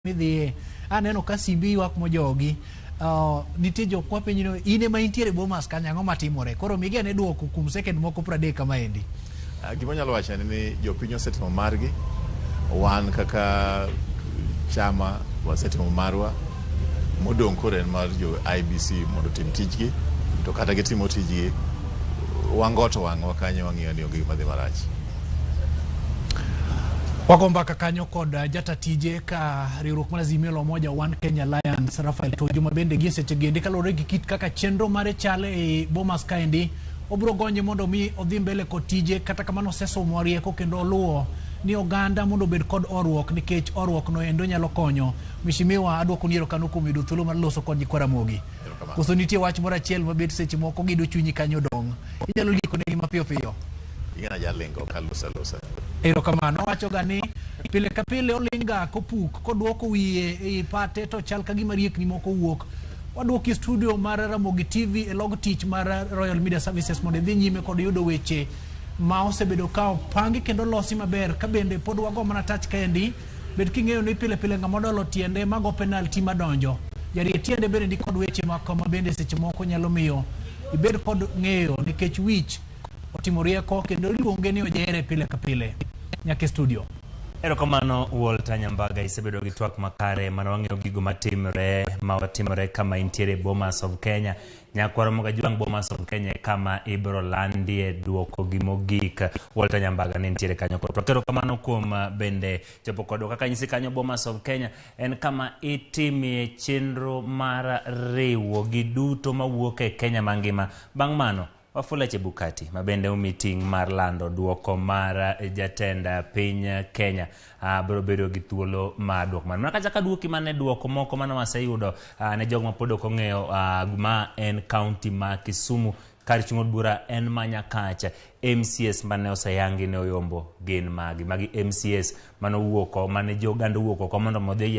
midhi aneno ka simbi ywak mojogi nitie jok mapenjino ine ma intiere Bomas kanyo ang'o matimore koro migi ane duoko kuom second moko 30 kama endi. Gima nyalo wacho ni jopiny osetimo margi, wan kaka chama wasetimo marwa, modong' koro en mar jo IBC mondo tim tijgi, to kata gitimo tijgi wangoto wang'wa kanyo wang'iyo ni onge gima dhi marach. Wako mbaka kanyo kod jata tije ka riwruok mar Azimio la Umoja One Kenya Alliance Raphael Tuju mabende gi seche gende kalore gi kit kaka chenro mare chale e Bomas kaendi obro gonje mondo mi odhi mbele kod tije kata kamano sesomo rieko kendo oluwo ni oganda mondo bed kod orruok nikech orruok no endo nyalo konyo. Mheshimiwa adwoko niero kanu kuom yudo thuolo mar loso kod Jikwara Mogi. Koso nitie wach moro achiel mabet seche moko gido chunyi kanyo dong. Inyalo liko ne mapiyo piyo. Ingana jalingo kalusa. Erokamano wacho gani pile ka pile olinga kopuk kodwoko wiye e pate to chal ka gima riekni moko wuok. Wadwoki studio mar Ramogi TV e log tich mar Royal Media Services mondo dhi nyime kod yudo weche ma osebedo ka pangi kendo losi maber ka bende pod wago mana touch kendi bed king'eyo ni pile ng'ama dolo tiende mago penalty madonjo jari tiende bende ndi kod weche mako ma bende seche moko nyalo miyo ibed kod ng'eyo nikech wich otimo rieko kendo luonge ni ojere pile ka pile nyaka studio. Erokamano Walter Nyambaga isebedo gi twak makare mana wang'eyo gigo matimore kama intiere Bomas of Kenya. Nyakwaro moga juang Bomas of Kenya kama ibro landie duoko gi mogik. Walter Nyambaga ne intiere kanyo koro. Erokamano kuom bende chopo kodo kaka nyisi kanyo Bomas of Kenya en kama itimie chenro mar riwo gi duto mawuok e Kenya mangima. Bang' mano Wafula Chebukati mabende meeting mar lando duoko mar jatenda piny Kenya biro bedo gi thuolo ma duoko man. Mana kacha ka duoki mane duoko moko mana waseyudo ne jogo ma pod ok ong'eyo ma en county ma Kisumu kar chung' od bura en manya kacha MCS mane oseyangi ne oyombo gin magi MCS mane wuoko mane joganda wuoko mondo modhi